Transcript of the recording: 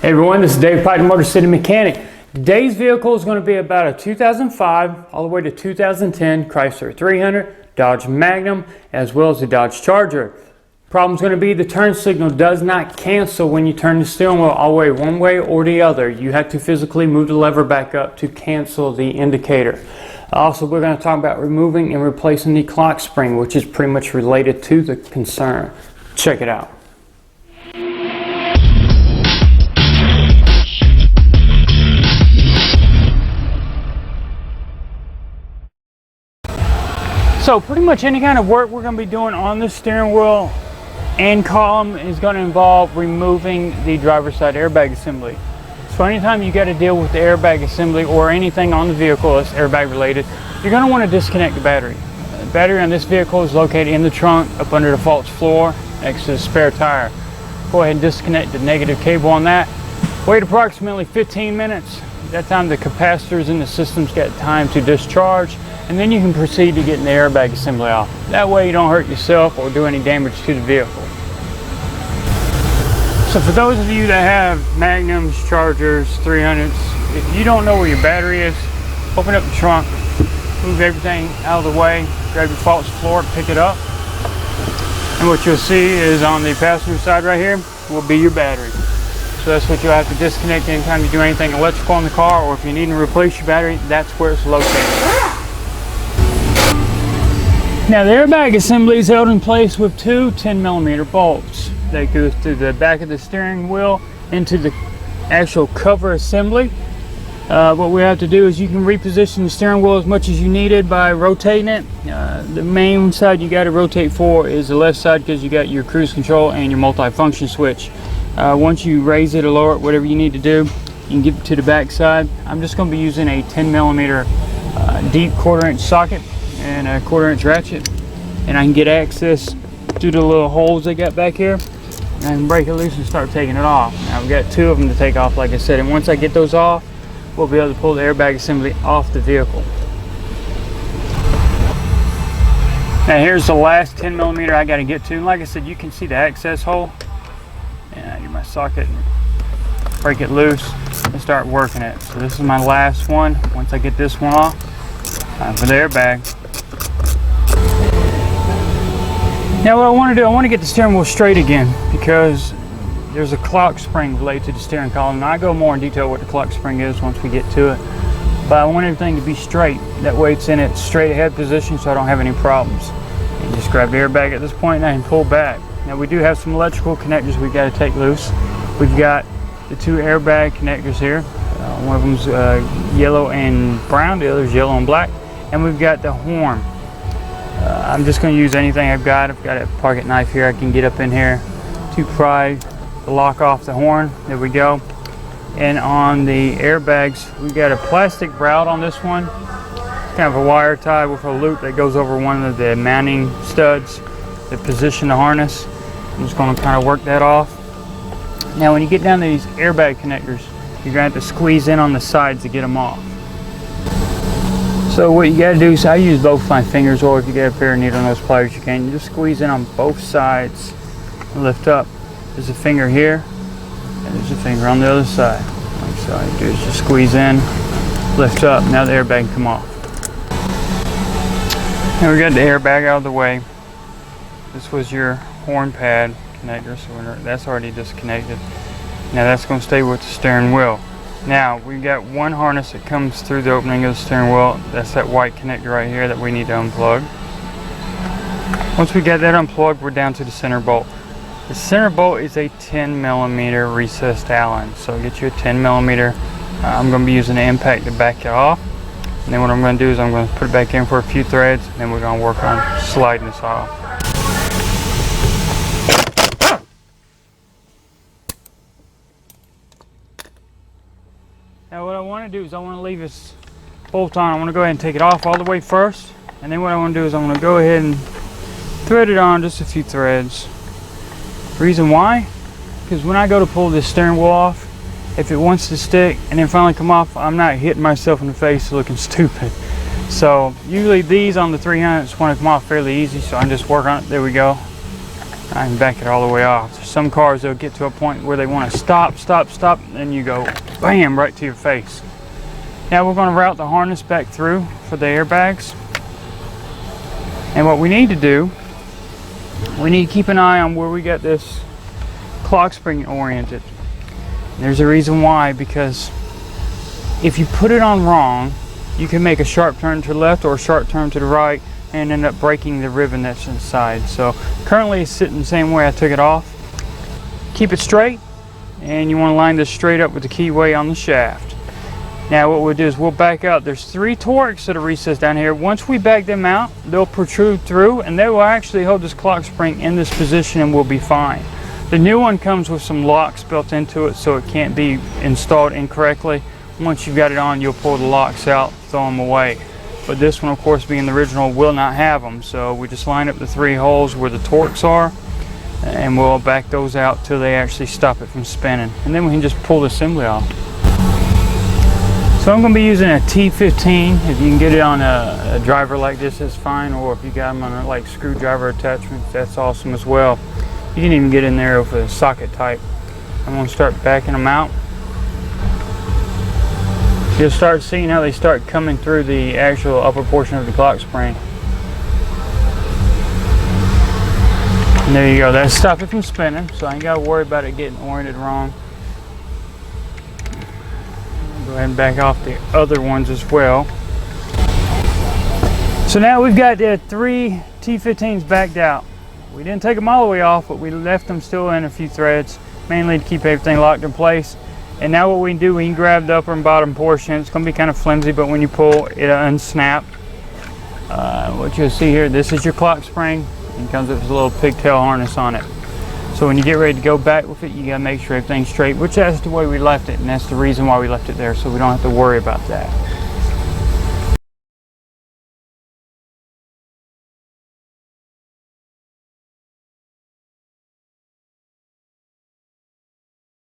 Hey everyone, this is Dave Pike, Motorcity Mechanic. Today's vehicle is going to be about a 2005 all the way to 2010 Chrysler 300, Dodge Magnum, as well as the Dodge Charger. Problem's going to be the turn signal does not cancel when you turn the steering wheel all the way one way or the other. You have to physically move the lever back up to cancel the indicator. Also, we're going to talk about removing and replacing the clock spring, which is pretty much related to the concern. Check it out. So pretty much any kind of work we're going to be doing on the steering wheel and column is going to involve removing the driver's side airbag assembly. So anytime you got to deal with the airbag assembly or anything on the vehicle that's airbag related, you're going to want to disconnect the battery. The battery on this vehicle is located in the trunk up under the false floor next to the spare tire. Go ahead and disconnect the negative cable on that. Wait approximately 15 minutes. At that time the capacitors in the system's got time to discharge, and then you can proceed to getting the airbag assembly off. That way you don't hurt yourself or do any damage to the vehicle. So for those of you that have Magnums, Chargers, 300s, if you don't know where your battery is, open up the trunk, move everything out of the way, grab your false floor, pick it up, and what you'll see is on the passenger side right here will be your battery. So that's what you'll have to disconnect anytime you do anything electrical in the car, or if you need to replace your battery, that's where it's located. Now the airbag assembly is held in place with two 10mm bolts. They go through the back of the steering wheel into the actual cover assembly. What we have to do is you can reposition the steering wheel as much as you needed by rotating it. The main side you got to rotate for is the left side because you got your cruise control and your multi-function switch. Once you raise it or lower it, whatever you need to do, you can get it to the back side. I'm just going to be using a 10mm deep 1/4 inch socket and a 1/4 inch ratchet, and I can get access through the little holes they got back here, and I can break it loose and start taking it off. Now we've got two of them to take off, like I said, and once I get those off, we'll be able to pull the airbag assembly off the vehicle. Now here's the last 10mm I got to get to. Like I said, you can see the access hole, and I get my socket and break it loose and start working it. So this is my last one. Once I get this one off, time for the airbag. Now what I want to do, I want to get the steering wheel straight again because there's a clock spring related to the steering column. Now I go more in detail what the clock spring is once we get to it, but I want everything to be straight. That way it's in its straight ahead position so I don't have any problems. And just grab the airbag at this point and I can pull back. Now we do have some electrical connectors we've got to take loose. We've got the two airbag connectors here. One of them's yellow and brown, the other's yellow and black. And we've got the horn. I'm just going to use anything I've got. I've got a pocket knife here. I can get up in here to pry the lock off the horn. There we go. And on the airbags, we've got a plastic browse on this one. Kind of a wire tie with a loop that goes over one of the mounting studs that position the harness. I'm just going to kind of work that off. Now when you get down to these airbag connectors, you're going to have to squeeze in on the sides to get them off. So what you got to do is I use both my fingers, or if you get a pair of needle nose pliers you can. You just squeeze in on both sides and lift up. There's a finger here and there's a finger on the other side. So all you do is just squeeze in, lift up. Now the airbag can come off. Now we got the airbag out of the way. This was your horn pad connector, so that's already disconnected. Now that's going to stay with the steering wheel. Now we've got one harness that comes through the opening of the steering wheel. That's that white connector right here that we need to unplug. Once we get that unplugged, we're down to the center bolt. The center bolt is a 10mm recessed Allen, so get you a 10mm. I'm going to be using the impact to back it off, and then what I'm going to do is I'm going to put it back in for a few threads, and then we're going to work on sliding this off. Now what I want to do is I want to leave this bolt on. I want to go ahead and take it off all the way first, and then what I want to do is I want to go ahead and thread it on just a few threads. Reason why? Because when I go to pull this steering wheel off, if it wants to stick and then finally come off, I'm not hitting myself in the face looking stupid. So usually these on the 300s want to come off fairly easy, so I just work on it. There we go. I can back it all the way off. Some cars, they'll get to a point where they want to stop, and then you go bam right to your face. Now we're going to route the harness back through for the airbags. And what we need to do, we need to keep an eye on where we got this clock spring oriented. There's a reason why, because if you put it on wrong, you can make a sharp turn to the left or a sharp turn to the right and end up breaking the ribbon that's inside. So currently it's sitting the same way I took it off. Keep it straight, and you want to line this straight up with the keyway on the shaft. Now what we'll do is we'll back out. There's 3 Torx that are recessed down here. Once we back them out, they'll protrude through, and they will actually hold this clock spring in this position and we'll be fine. The new one comes with some locks built into it so it can't be installed incorrectly. Once you've got it on, you'll pull the locks out, throw them away. But this one, of course, being the original, will not have them. So we just line up the 3 holes where the Torx are, and we'll back those out till they actually stop it from spinning. And then we can just pull the assembly off. So I'm going to be using a T15. If you can get it on a driver like this, that's fine. Or if you got them on a, like screwdriver attachments, that's awesome as well. You can even get in there with a socket type. I'm going to start backing them out. You'll start seeing how they start coming through the actual upper portion of the clock spring. And there you go. That stopped it from spinning, so I ain't got to worry about it getting oriented wrong. Go ahead and back off the other ones as well. So now we've got the 3 T15s backed out. We didn't take them all the way off, but we left them still in a few threads, mainly to keep everything locked in place. And now what we can do, we can grab the upper and bottom portion. It's going to be kind of flimsy, but when you pull, it'll unsnap. What you'll see here, this is your clock spring. It comes with a little pigtail harness on it. So when you get ready to go back with it, you got to make sure everything's straight, which that's the way we left it, and that's the reason why we left it there, so we don't have to worry about that.